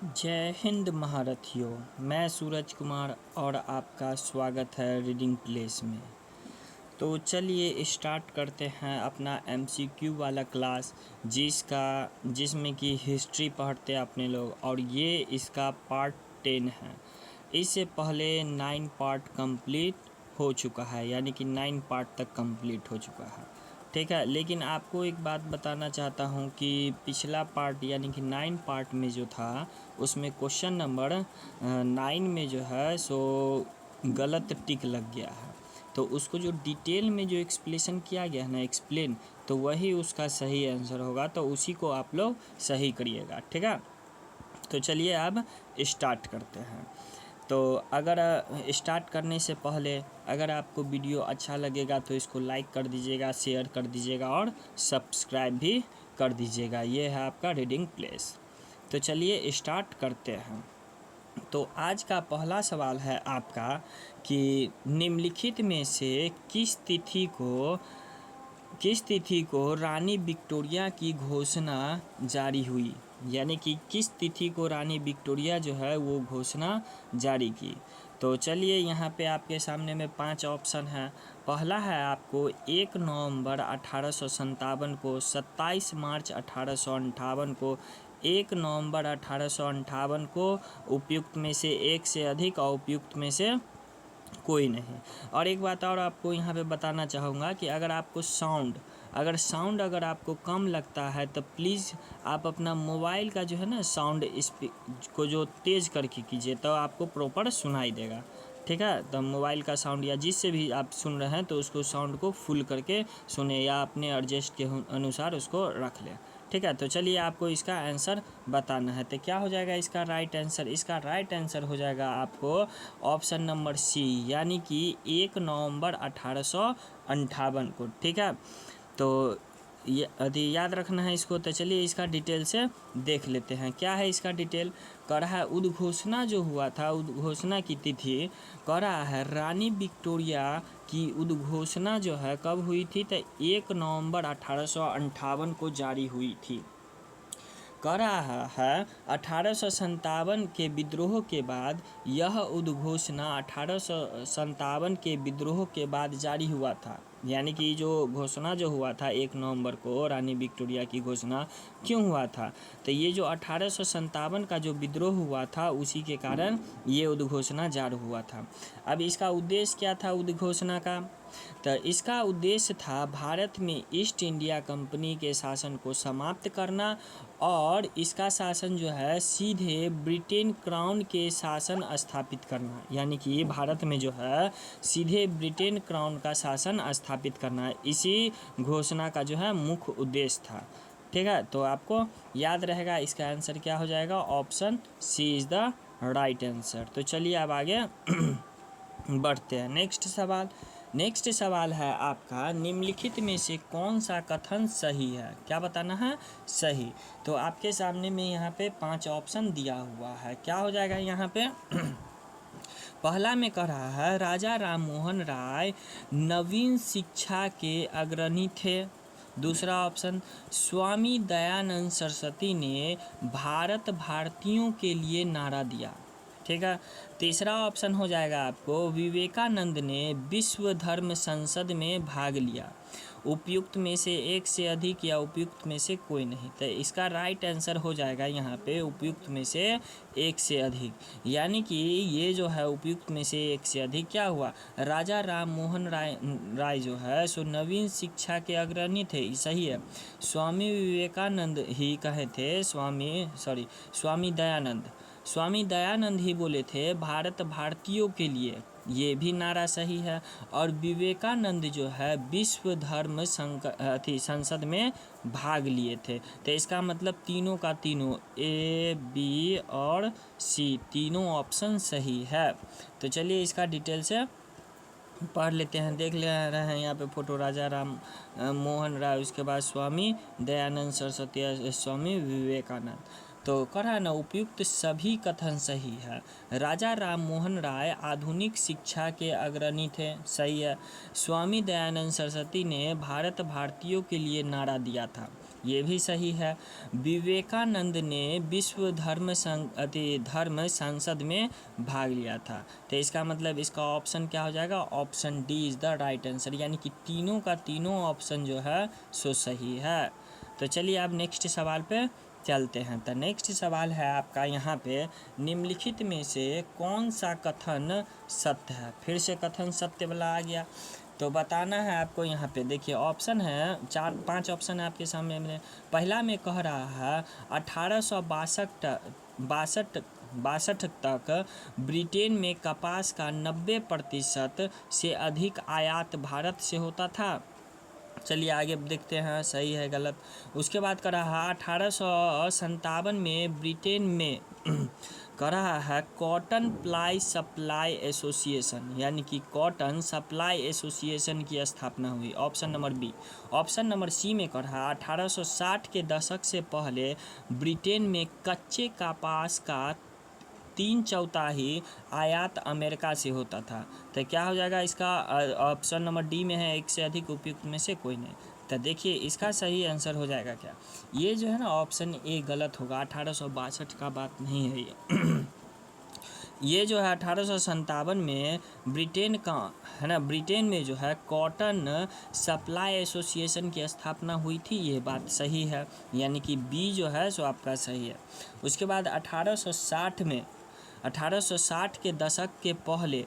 जय हिंद महारथियों। मैं सूरज कुमार और आपका स्वागत है रीडिंग प्लेस में। तो चलिए स्टार्ट करते हैं अपना एमसीक्यू वाला क्लास जिसमें कि हिस्ट्री पढ़ते हैं अपने लोग, और ये इसका पार्ट 10 है। इससे पहले 9 पार्ट कंप्लीट हो चुका है, यानी कि 9 पार्ट तक कंप्लीट हो चुका है, ठीक है। लेकिन आपको एक बात बताना चाहता हूँ कि पिछला पार्ट यानी कि 9 पार्ट में जो था उसमें क्वेश्चन नंबर 9 में जो है सो गलत टिक लग गया है। तो उसको जो डिटेल में जो एक्सप्लेशन किया गया है ना, एक्सप्लेन, तो वही उसका सही आंसर होगा। तो उसी को आप लोग सही करिएगा, ठीक है। तो चलिए अब स्टार्ट करते हैं। तो अगर स्टार्ट करने से पहले अगर आपको वीडियो अच्छा लगेगा तो इसको लाइक कर दीजिएगा, शेयर कर दीजिएगा और सब्सक्राइब भी कर दीजिएगा। ये है आपका रीडिंग प्लेस। तो चलिए स्टार्ट करते हैं। तो आज का पहला सवाल है आपका कि निम्नलिखित में से किस तिथि को रानी विक्टोरिया की घोषणा जारी हुई, यानी कि किस तिथि को रानी विक्टोरिया जो है वो घोषणा जारी की। तो चलिए यहाँ पे आपके सामने में 5 ऑप्शन है। पहला है आपको 1 नवंबर 1857 को, 27 मार्च 1858 को, 1 नवंबर 1858 को, उपयुक्त में से एक से अधिक और उपयुक्त में से कोई नहीं। और एक बात और आपको यहाँ पे बताना चाहूँगा कि अगर साउंड आपको कम लगता है तो प्लीज़ आप अपना मोबाइल का जो है ना साउंड को जो तेज़ करके कीजिए, तो आपको प्रॉपर सुनाई देगा, ठीक है। तो मोबाइल का साउंड या जिससे भी आप सुन रहे हैं तो उसको साउंड को फुल करके सुने या अपने एडजस्ट के अनुसार उसको रख लें, ठीक है। तो चलिए आपको इसका आंसर बताना है। तो क्या हो जाएगा इसका राइट आंसर? इसका राइट आंसर हो जाएगा आपको ऑप्शन नंबर सी, यानी कि 1 नवंबर 1858 को, ठीक है। तो यदि याद रखना है इसको, तो चलिए इसका डिटेल से देख लेते हैं। क्या है इसका डिटेल? कह रहा है उद्घोषणा जो हुआ था, उद्घोषणा की तिथि कह रहा है रानी विक्टोरिया की उद्घोषणा जो है कब हुई थी, तो 1 नवंबर 1858 को जारी हुई थी। कह रहा है 1857 के विद्रोह के बाद यह उद्घोषणा 1857 के विद्रोह के बाद जारी हुआ था। यानी कि जो घोषणा जो हुआ था 1 नवंबर को रानी विक्टोरिया की घोषणा क्यों हुआ था, तो ये जो 1857 का जो विद्रोह हुआ था उसी के कारण ये उद्घोषणा जारी हुआ था। अब इसका उद्देश्य क्या था उद्घोषणा का? तो इसका उद्देश्य था भारत में ईस्ट इंडिया कंपनी के शासन को समाप्त करना और इसका शासन जो है सीधे ब्रिटेन क्राउन के शासन स्थापित करना, यानी कि भारत में जो है सीधे ब्रिटेन क्राउन का शासन स्थापित करना, इसी घोषणा का जो है मुख्य उद्देश्य था, ठीक है। तो आपको याद रहेगा इसका आंसर क्या हो जाएगा, option C is the right answer. तो चलिए अब आगे बढ़ते हैं। नेक्स्ट सवाल है आपका निम्नलिखित में से कौन सा कथन सही है? क्या बताना है? सही। तो आपके सामने में यहाँ पे 5 ऑप्शन दिया हुआ है। क्या हो जाएगा यहाँ पे? पहला में कह रहा है राजा राम मोहन राय नवीन शिक्षा के अग्रणी थे। दूसरा ऑप्शन स्वामी दयानंद सरस्वती ने भारत भारतीयों के लिए नारा दिया, ठीक है। तीसरा ऑप्शन हो जाएगा आपको विवेकानंद ने विश्व धर्म संसद में भाग लिया। उपयुक्त में से एक से अधिक या उपयुक्त में से कोई नहीं। तो इसका राइट आंसर हो जाएगा यहाँ पे उपयुक्त में से एक से अधिक, यानी कि ये जो है उपयुक्त में से एक से अधिक क्या हुआ, राजा राम मोहन राय जो है सो नवीन शिक्षा के अग्रणी थे, सही है। स्वामी विवेकानंद ही कहे थे, स्वामी दयानंद ही बोले थे भारत भारतीयों के लिए, ये भी नारा सही है। और विवेकानंद जो है विश्व धर्म संसद में भाग लिए थे। तो इसका मतलब तीनों का तीनों ए बी और सी तीनों ऑप्शन सही है। तो चलिए इसका डिटेल से पढ़ लेते हैं। देख ले रहे हैं यहाँ पे फोटो राजा राम मोहन राय, उसके बाद स्वामी दयानंद सरस्वती, स्वामी विवेकानंद। तो कह रहा है ना उपयुक्त सभी कथन सही है। राजा राम मोहन राय आधुनिक शिक्षा के अग्रणी थे, सही है। स्वामी दयानंद सरस्वती ने भारत भारतीयों के लिए नारा दिया था, ये भी सही है। विवेकानंद ने विश्व धर्म संसद में भाग लिया था। तो इसका मतलब इसका ऑप्शन क्या हो जाएगा, option D is the right answer, यानी कि तीनों का तीनों ऑप्शन जो है सो सही है। तो चलिए अब नेक्स्ट सवाल पे चलते हैं। तो नेक्स्ट सवाल है आपका यहाँ पे, निम्नलिखित में से कौन सा कथन सत्य है। फिर से कथन सत्य वाला आ गया, तो बताना है आपको। यहाँ पे देखिए ऑप्शन है, 4-5 ऑप्शन है आपके सामने में। पहला में कह रहा है 1862 तक ब्रिटेन में कपास का 90% से अधिक आयात भारत से होता था। चलिए आगे देखते हैं सही है गलत। उसके बाद कर रहा है 1857 में ब्रिटेन में कर रहा है कॉटन प्लाई सप्लाई एसोसिएशन, यानी कि कॉटन सप्लाई एसोसिएशन की स्थापना हुई। Option number B. Option number C में कर रहा है 1860 के दशक से पहले ब्रिटेन में कच्चे कपास का 3/4 आयात अमेरिका से होता था। तो क्या हो जाएगा इसका, ऑप्शन नंबर डी में है एक से अधिक उपयुक्त में से कोई नहीं। तो देखिए इसका सही आंसर हो जाएगा क्या, ये जो है ना ऑप्शन ए गलत होगा। 1862 का बात नहीं है ये ये जो है 1857 में ब्रिटेन का है ना, ब्रिटेन में जो है कॉटन सप्लाई एसोसिएशन की स्थापना हुई थी, ये बात सही है, यानी कि बी जो है सो आपका सही है। उसके बाद 1860 के दशक के पहले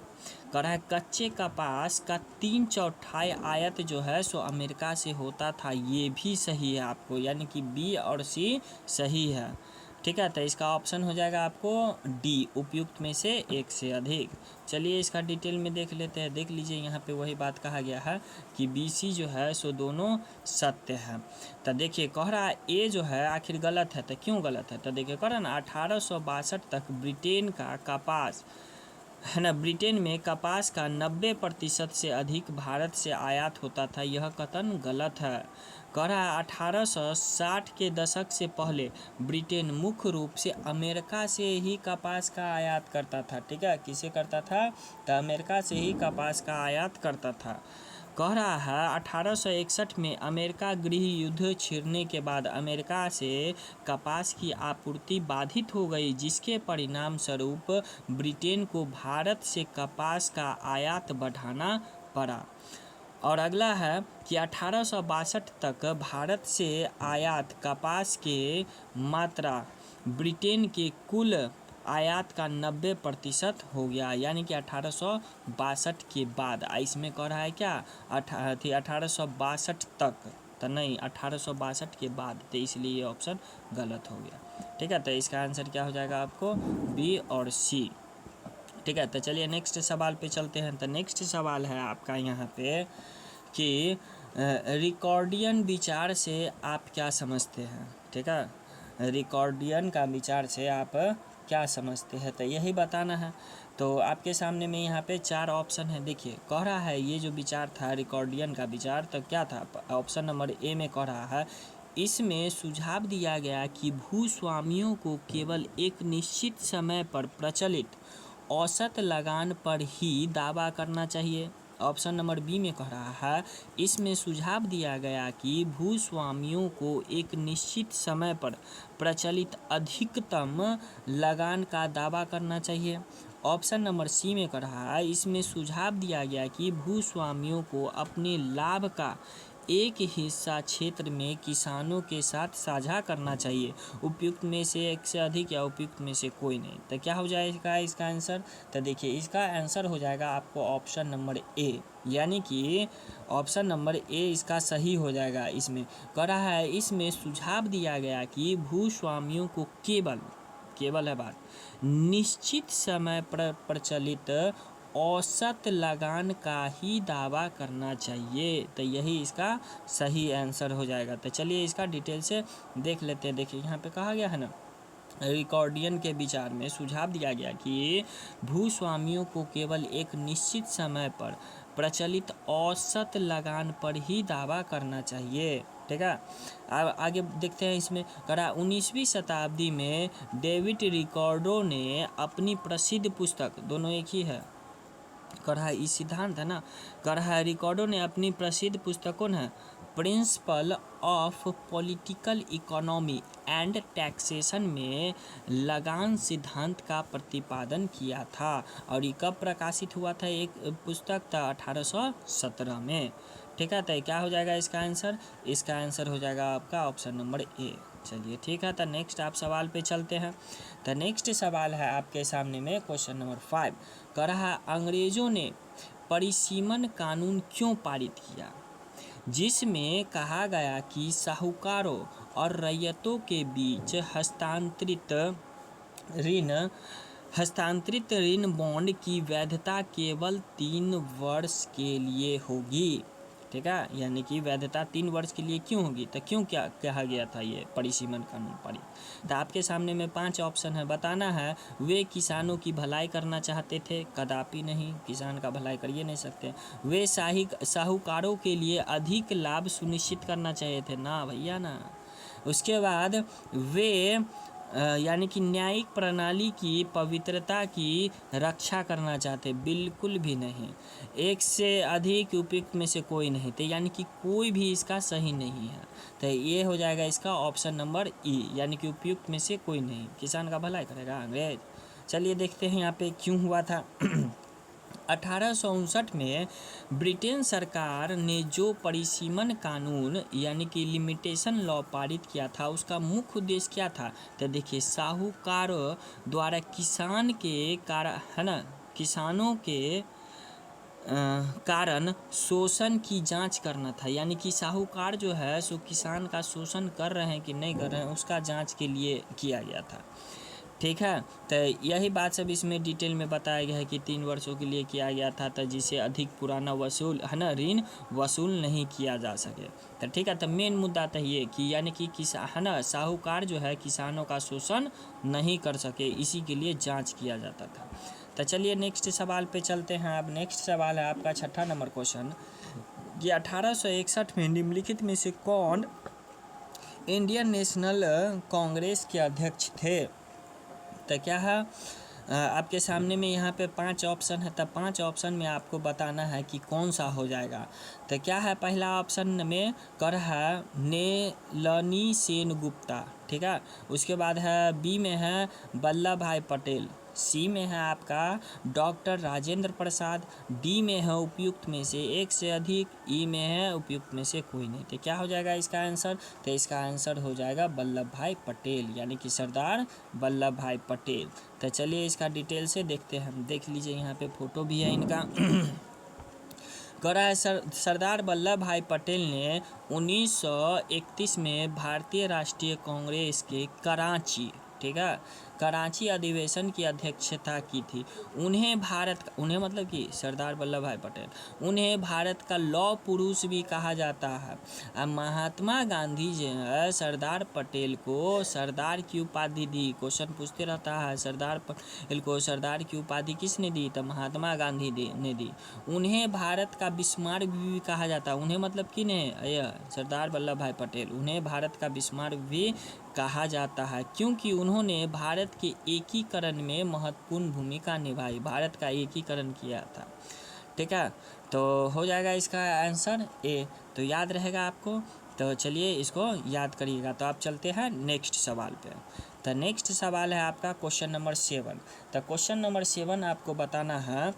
करा है कच्चे कपास का 3/4 आयात जो है सो अमेरिका से होता था, ये भी सही है आपको, यानी कि बी और सी सही है। ठीक है, तो इसका ऑप्शन हो जाएगा आपको डी, उपयुक्त में से एक से अधिक। चलिए इसका डिटेल में देख लेते हैं। देख लीजिए यहाँ पे वही बात कहा गया है कि बी सी जो है सो दोनों सत्य है। तो देखिए कह रहा है ए जो है आखिर गलत है, तो क्यों गलत है, तो देखिए कह रहा है ना 1862 तक ब्रिटेन का कपास है ना, ब्रिटेन में कपास का 90% से अधिक भारत से आयात होता था, यह कथन गलत है। कह रहा है 1860 के दशक से पहले ब्रिटेन मुख्य रूप से अमेरिका से ही कपास का आयात करता था। ठीक है, किसे करता था, तो अमेरिका से ही कपास का आयात करता था। कह रहा है 1861 में अमेरिका गृह युद्ध छिड़ने के बाद अमेरिका से कपास की आपूर्ति बाधित हो गई, जिसके परिणाम स्वरूप ब्रिटेन को भारत से कपास का आयात बढ़ाना पड़ा। और अगला है कि 1862 तक भारत से आयात कपास के मात्रा ब्रिटेन के कुल आयात का 90% हो गया, यानी कि 1862 के बाद। इसमें कह रहा है क्या 1862 तक, तो नहीं 1862 के बाद, तो इसलिए ये ऑप्शन गलत हो गया। ठीक है, तो इसका आंसर क्या हो जाएगा आपको, बी और सी। ठीक है, तो चलिए नेक्स्ट सवाल पे चलते हैं। तो नेक्स्ट सवाल है आपका यहाँ पे कि रिकॉर्डियन विचार से आप क्या समझते हैं। ठीक है, रिकॉर्डियन का विचार से आप क्या समझते हैं, तो यही बताना है। तो आपके सामने में यहाँ पे 4 ऑप्शन है। देखिए कह रहा है ये जो विचार था रिकॉर्डियन का विचार, तो क्या था, ऑप्शन नंबर ए में कह रहा है इसमें सुझाव दिया गया कि भूस्वामियों को केवल एक निश्चित समय पर प्रचलित औसत लगान पर ही दावा करना चाहिए। ऑप्शन नंबर बी में कह रहा है इसमें सुझाव दिया गया कि भूस्वामियों को एक निश्चित समय पर प्रचलित अधिकतम लगान का दावा करना चाहिए। ऑप्शन नंबर सी में कह रहा है इसमें सुझाव दिया गया कि भूस्वामियों को अपने लाभ का एक हिस्सा क्षेत्र में किसानों के साथ साझा करना चाहिए, उपयुक्त में से एक से अधिक या उपयुक्त में से कोई नहीं। तो क्या हो जाएगा इसका आंसर, तो देखिए इसका आंसर हो जाएगा आपको ऑप्शन नंबर ए, यानी कि ऑप्शन नंबर ए इसका सही हो जाएगा। इसमें कह रहा है इसमें सुझाव दिया गया कि भूस्वामियों को केवल है बात निश्चित समय पर प्रचलित औसत लगान का ही दावा करना चाहिए, तो यही इसका सही आंसर हो जाएगा। तो चलिए इसका डिटेल से देख लेते हैं। देखिए यहाँ पे कहा गया है ना, रिकॉर्डियन के विचार में सुझाव दिया गया कि भूस्वामियों को केवल एक निश्चित समय पर प्रचलित औसत लगान पर ही दावा करना चाहिए। ठीक है, अब आगे देखते हैं। इसमें करा 19वीं शताब्दी में डेविड रिकॉर्डो ने अपनी प्रसिद्ध पुस्तक, दोनों एक ही है, कहा इस सिद्धांत है ना, कहा रिकॉर्डो ने अपनी प्रसिद्ध पुस्तकों ने principle of political economy and taxation में लगान सिद्धांत का प्रतिपादन किया था। और ये कब प्रकाशित हुआ था? एक पुस्तक था 1817 में। ठीक है, तो क्या हो जाएगा इसका आंसर? इसका आंसर हो जाएगा आपका ऑप्शन नंबर ए। चलिए ठीक है, तो नेक्स्ट आप सवाल पे चलते हैं। तो नेक्स्ट सवाल है आपके सामने में क्वेश्चन नंबर 5 कह रहा है, अंग्रेजों ने परिसीमन कानून क्यों पारित किया, जिसमें कहा गया कि साहूकारों और रैयतों के बीच हस्तांतरित ऋण बॉन्ड की वैधता केवल 3 वर्ष के लिए होगी। ठीक है, यानी कि वैधता 3 वर्ष के लिए क्यों होगी? तो क्यों क्या कहा गया था ये परिसीमन कानून पारित? तो आपके सामने में 5 ऑप्शन है, बताना है। वे किसानों की भलाई करना चाहते थे? कदापि नहीं, किसान का भलाई करिए नहीं सकते। वे साहूकारों के लिए अधिक लाभ सुनिश्चित करना चाहिए थे? ना भैया ना। उसके बाद वे यानी कि न्यायिक प्रणाली की पवित्रता की रक्षा करना चाहते? बिल्कुल भी नहीं। एक से अधिक उपयुक्त में से कोई नहीं थे, यानी कि कोई भी इसका सही नहीं है। तो ये हो जाएगा इसका ऑप्शन नंबर ई, यानी कि उपयुक्त में से कोई नहीं। किसान का भलाई करेगा अंग्रेज? चलिए देखते हैं यहाँ पे क्यों हुआ था। 1859 में ब्रिटेन सरकार ने जो परिसीमन कानून यानी कि लिमिटेशन लॉ पारित किया था, उसका मुख्य उद्देश्य क्या था? तो देखिए, साहूकारों द्वारा किसानों के कारण शोषण की जांच करना था। यानी कि साहूकार जो है सो किसान का शोषण कर रहे हैं कि नहीं कर रहे हैं, उसका जांच के लिए किया गया था। ठीक है, तो यही बात सब इसमें डिटेल में बताया गया है कि 3 वर्षों के लिए किया गया था, तो जिसे अधिक पुराना ऋण वसूल नहीं किया जा सके। तो ठीक है, तो मेन मुद्दा तो ये कि यानी कि साहूकार जो है किसानों का शोषण नहीं कर सके, इसी के लिए जांच किया जाता था। तो चलिए नेक्स्ट सवाल पे चलते हैं। अब नेक्स्ट सवाल है आपका 6ठा नंबर क्वेश्चन कि 1861 में निम्नलिखित में से कौन इंडियन नेशनल कांग्रेस के अध्यक्ष थे? तो क्या है आपके सामने में यहाँ पे 5 ऑप्शन है, तब 5 ऑप्शन में आपको बताना है कि कौन सा हो जाएगा। तो क्या है, पहला ऑप्शन में कर है नलिनी सेनगुप्ता। ठीक है, उसके बाद है बी में है वल्लभ भाई पटेल, सी में है आपका डॉक्टर राजेंद्र प्रसाद, डी में है उपयुक्त में से एक से अधिक, ई में है उपयुक्त में से कोई नहीं। तो क्या हो जाएगा इसका आंसर? तो इसका आंसर हो जाएगा वल्लभ भाई पटेल, यानी कि सरदार वल्लभ भाई पटेल। तो चलिए इसका डिटेल से देखते हैं। हम देख लीजिए, यहाँ पे फोटो भी है इनका। कह रहा है सरदार वल्लभ भाई पटेल ने 1931 में भारतीय राष्ट्रीय कांग्रेस के कराची अधिवेशन की अध्यक्षता की थी। उन्हें मतलब कि सरदार वल्लभ भाई पटेल, उन्हें भारत का लौह पुरुष भी कहा जाता है। अब महात्मा गांधी जो है सरदार पटेल को सरदार की उपाधि दी। क्वेश्चन पूछते रहता है सरदार पटेल को सरदार की उपाधि किसने दी? तो महात्मा गांधी ने दी। उन्हें भारत का बिस्मार्क भी कहा जाता है। उन्हें मतलब कि नहीं, सरदार वल्लभ भाई पटेल, उन्हें भारत का बिस्मार्क भी कहा जाता है, क्योंकि उन्होंने भारत के एकीकरण में महत्वपूर्ण भूमिका निभाई। भारत का एकीकरण किया था। ठीक है, तो हो जाएगा इसका आंसर ए। तो याद रहेगा आपको, तो चलिए इसको याद करिएगा। तो आप चलते हैं नेक्स्ट सवाल पे। तो नेक्स्ट सवाल है आपका क्वेश्चन नंबर 7। तो क्वेश्चन नंबर 7 आपको बताना है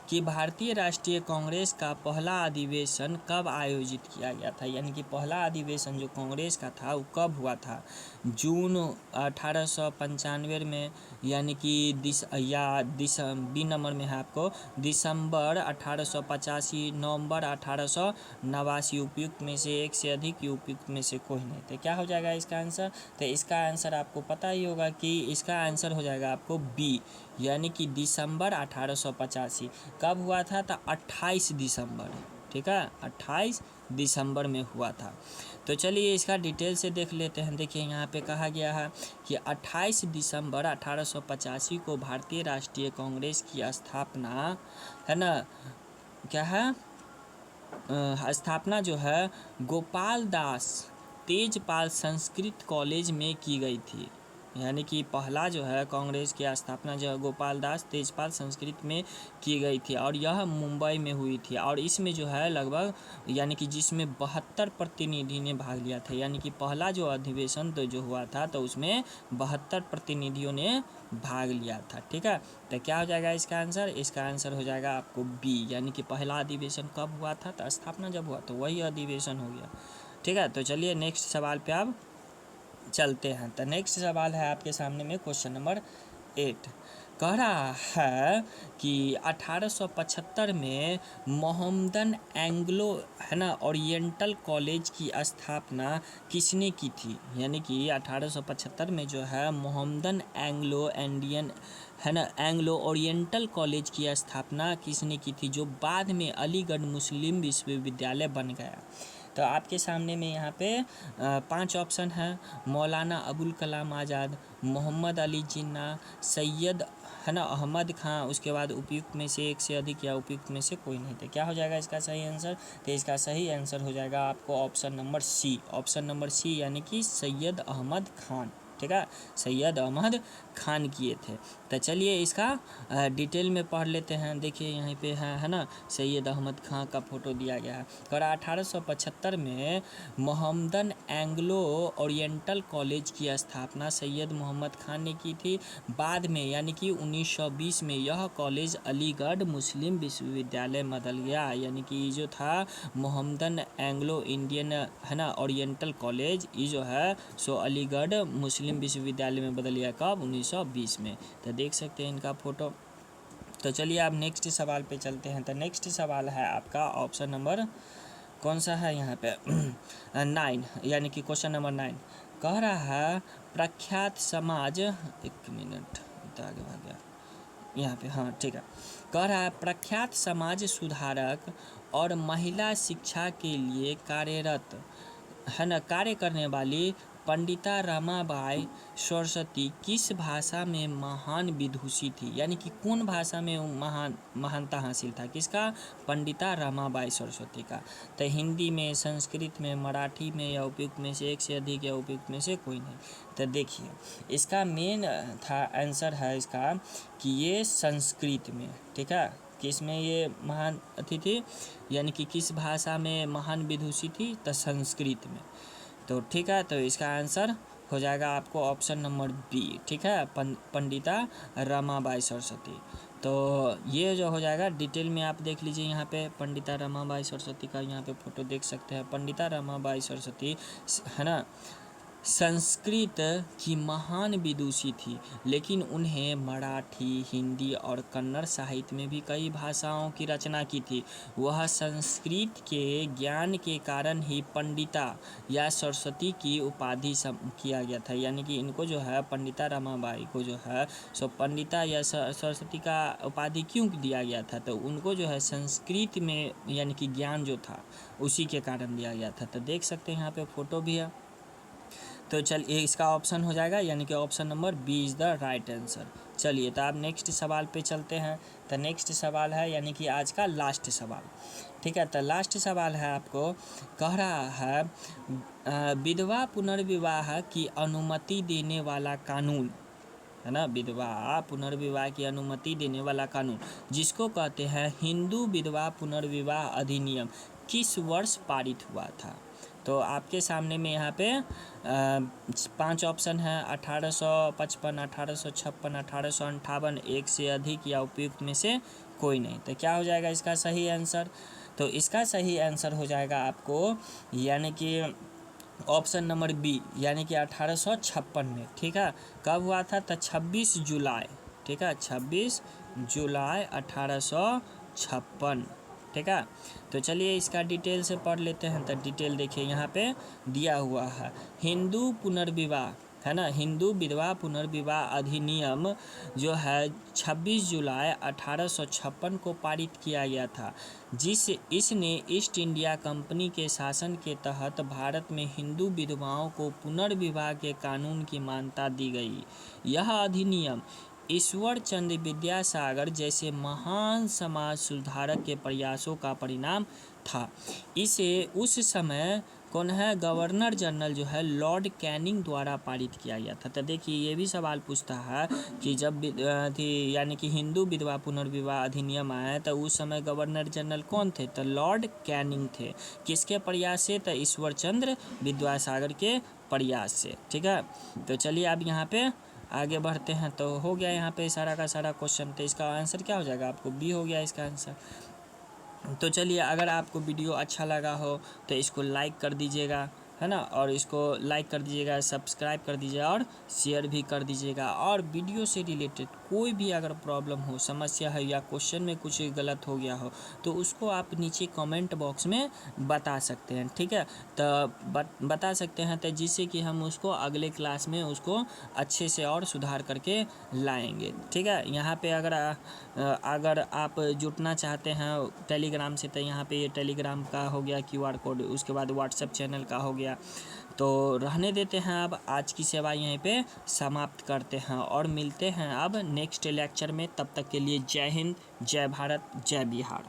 कि भारतीय राष्ट्रीय कांग्रेस का पहला अधिवेशन कब आयोजित किया गया था? यानी कि पहला अधिवेशन जो कांग्रेस का था वो कब हुआ था? जून 1895 में, यानी कि बी नंबर में है आपको दिसंबर 1885, नवंबर 1889, उपयुक्त में से एक से अधिक, उपयुक्त में से कोई नहीं। तो क्या हो जाएगा इसका आंसर? तो इसका आंसर आपको पता ही होगा कि इसका आंसर हो जाएगा आपको बी, यानी कि दिसंबर 1885। कब हुआ था? तो 28 दिसंबर। ठीक है, 28 दिसंबर में हुआ था। तो चलिए इसका डिटेल से देख लेते हैं। देखिए यहाँ पे कहा गया है कि 28 दिसंबर 1885 को भारतीय राष्ट्रीय कांग्रेस की स्थापना है ना, क्या है, स्थापना जो है गोपाल दास तेजपाल संस्कृत कॉलेज में की गई थी। यानी कि पहला जो है कांग्रेस की स्थापना जो है गोपाल दास तेजपाल संस्कृत में की गई थी और यह मुंबई में हुई थी और इसमें जो है लगभग यानी कि जिसमें 72 प्रतिनिधि ने भाग लिया था। यानी कि पहला जो अधिवेशन तो जो हुआ था तो उसमें 72 प्रतिनिधियों ने भाग लिया था। ठीक है, तो क्या हो जाएगा इसका आंसर? इसका आंसर हो जाएगा आपको बी, यानी कि पहला अधिवेशन कब हुआ था? तो स्थापना जब हुआ तो वही अधिवेशन हो गया। ठीक है, तो चलिए नेक्स्ट सवाल पे आप चलते हैं। तो नेक्स्ट सवाल है आपके सामने में क्वेश्चन नंबर 8 कह रहा है कि 1875 में मोहम्मदन एंग्लो है ना ओरिएंटल कॉलेज की स्थापना किसने की थी? यानी कि 1875 में जो है मोहम्मदन एंग्लो इंडियन है ना एंग्लो ओरिएंटल कॉलेज की स्थापना किसने की थी, जो बाद में अलीगढ़ मुस्लिम विश्वविद्यालय बन गया। तो आपके सामने में यहाँ पे 5 ऑप्शन है। मौलाना अबुल कलाम आज़ाद, मोहम्मद अली जिन्ना, सैयद है ना अहमद खां, उसके बाद उपयुक्त में से एक से अधिक या उपयुक्त में से कोई नहीं। तो क्या हो जाएगा इसका सही आंसर? तो इसका सही आंसर हो जाएगा आपको option number C. Option number C यानी कि सैयद अहमद खान। ठीक है, सैयद अहमद खान किए थे। तो चलिए इसका डिटेल में पढ़ लेते हैं। देखिए यहीं पे है ना सैयद अहमद खान का फोटो दिया गया है। और 1875 में मोहम्मदन एंग्लो ओरिएंटल कॉलेज की स्थापना सैयद मोहम्मद खान ने की थी। बाद में यानी कि 1920 में यह कॉलेज अलीगढ़ मुस्लिम विश्वविद्यालय बदल गया। यानी कि जो था मोहम्मदन एंग्लो इंडियन है ना ओरिएंटल कॉलेज ये जो है सो अलीगढ़ मुस्लिम विश्वविद्यालय में बदल गया। कब? 1920 में। तो देख सकते हैं इनका फोटो। तो चलिए आप नेक्स्ट सवाल पे चलते हैं। तो नेक्स्ट सवाल है आपका ऑप्शन नंबर कौन सा है यहाँ पे 9 यानी कि क्वेश्चन नंबर 9 कह रहा है प्रख्यात समाज, एक मिनट इतना आगे भाग गया यहाँ पे, हाँ ठीक है। कह रहा है प्रख्यात समाज सुधारक और महिला शिक्षा के लिए कार्यरत है ना कार्य करने वाली पंडिता रमाबाई सरस्वती किस भाषा में महान विदुषी थी? यानी कि कौन भाषा में महानता हासिल था किसका? पंडिता रमाबाई सरस्वती का। तो हिंदी में, संस्कृत में, मराठी में या उपयुक्त में से एक से अधिक या उपयुक्त में से कोई नहीं। तो देखिए इसका मेन था आंसर है इसका कि ये संस्कृत में। ठीक है, किस में ये महान थी यानी कि किस भाषा में महान विदुषी थी? तो संस्कृत में। तो ठीक है, तो इसका आंसर हो जाएगा आपको ऑप्शन नंबर बी। ठीक है, पंडिता रमाबाई सरस्वती। तो ये जो हो जाएगा डिटेल में आप देख लीजिए यहाँ पे पंडिता रमाबाई सरस्वती का यहाँ पे फोटो देख सकते हैं। पंडिता रमाबाई सरस्वती है ना संस्कृत की महान विदुषी थी, लेकिन उन्हें मराठी, हिंदी और कन्नड़ साहित्य में भी कई भाषाओं की रचना की थी। वह संस्कृत के ज्ञान के कारण ही पंडिता या सरस्वती की उपाधि किया गया था। यानी कि इनको जो है पंडिता रमाबाई को जो है सो पंडिता या सरस्वती का उपाधि क्यों दिया गया था? तो उनको जो है संस्कृत में यानी कि ज्ञान जो था उसी के कारण दिया गया था। तो देख सकते हैं यहाँ पे फोटो भी है। तो चलिए इसका ऑप्शन हो जाएगा यानी कि option number B is the right answer. चलिए तो आप नेक्स्ट सवाल पे चलते हैं। तो नेक्स्ट सवाल है यानी कि आज का लास्ट सवाल। ठीक है, तो लास्ट सवाल है आपको कह रहा है विधवा पुनर्विवाह की अनुमति देने वाला कानून है ना विधवा पुनर्विवाह की अनुमति देने वाला कानून जिसको कहते हैं हिंदू विधवा पुनर्विवाह अधिनियम किस वर्ष पारित हुआ था? तो आपके सामने में यहाँ पे 5 ऑप्शन है 1855, 1856, 1858, एक से अधिक या उपयुक्त में से कोई नहीं। तो क्या हो जाएगा इसका सही आंसर? तो इसका सही आंसर हो जाएगा आपको यानी कि ऑप्शन नंबर बी यानी कि 1856 में। ठीक है, कब हुआ था? तो 26 जुलाई। ठीक है, 26 जुलाई 1856। ठीक है, तो चलिए इसका डिटेल से पढ़ लेते हैं। तो डिटेल देखिए यहाँ पे दिया हुआ है हिंदू पुनर्विवाह है ना हिंदू विधवा पुनर्विवाह अधिनियम जो है 26 जुलाई 1856 को पारित किया गया था, इसने ईस्ट इंडिया कंपनी के शासन के तहत भारत में हिंदू विधवाओं को पुनर्विवाह के कानून की मान्यता दी गई। यह अधिनियम ईश्वर चंद्र विद्यासागर जैसे महान समाज सुधारक के प्रयासों का परिणाम था। इसे उस समय कौन है, गवर्नर जनरल जो है लॉर्ड कैनिंग द्वारा पारित किया गया था। तो देखिए ये भी सवाल पूछता है कि जब थी यानी कि हिंदू विधवा पुनर्विवाह अधिनियम आया तो उस समय गवर्नर जनरल कौन थे, तो लॉर्ड कैनिंग थे। किसके प्रयास से, तो ईश्वर चंद्र विद्यासागर के प्रयास से। ठीक है, तो चलिए अब यहाँ पे आगे बढ़ते हैं। तो हो गया यहाँ पे सारा का सारा क्वेश्चन, तो इसका आंसर क्या हो जाएगा, आपको बी हो गया इसका आंसर। तो चलिए अगर आपको वीडियो अच्छा लगा हो तो इसको लाइक कर दीजिएगा, है ना, और इसको लाइक कर दीजिएगा, सब्सक्राइब कर दीजिएगा और शेयर भी कर दीजिएगा। और वीडियो से रिलेटेड कोई भी अगर प्रॉब्लम हो, समस्या है या क्वेश्चन में कुछ गलत हो गया हो तो उसको आप नीचे कमेंट बॉक्स में बता सकते हैं। ठीक है, तो बता सकते हैं, तो जिससे कि हम उसको अगले क्लास में उसको अच्छे से और सुधार करके लाएंगे। ठीक है, यहाँ पे अगर आप जुड़ना चाहते हैं टेलीग्राम से, तो यहाँ पे ये टेलीग्राम का हो गया QR कोड, उसके बाद व्हाट्सएप चैनल का हो गया। तो रहने देते हैं, अब आज की सेवा यहीं पे समाप्त करते हैं और मिलते हैं अब नेक्स्ट लेक्चर में। तब तक के लिए जय हिंद, जय भारत, जय बिहार।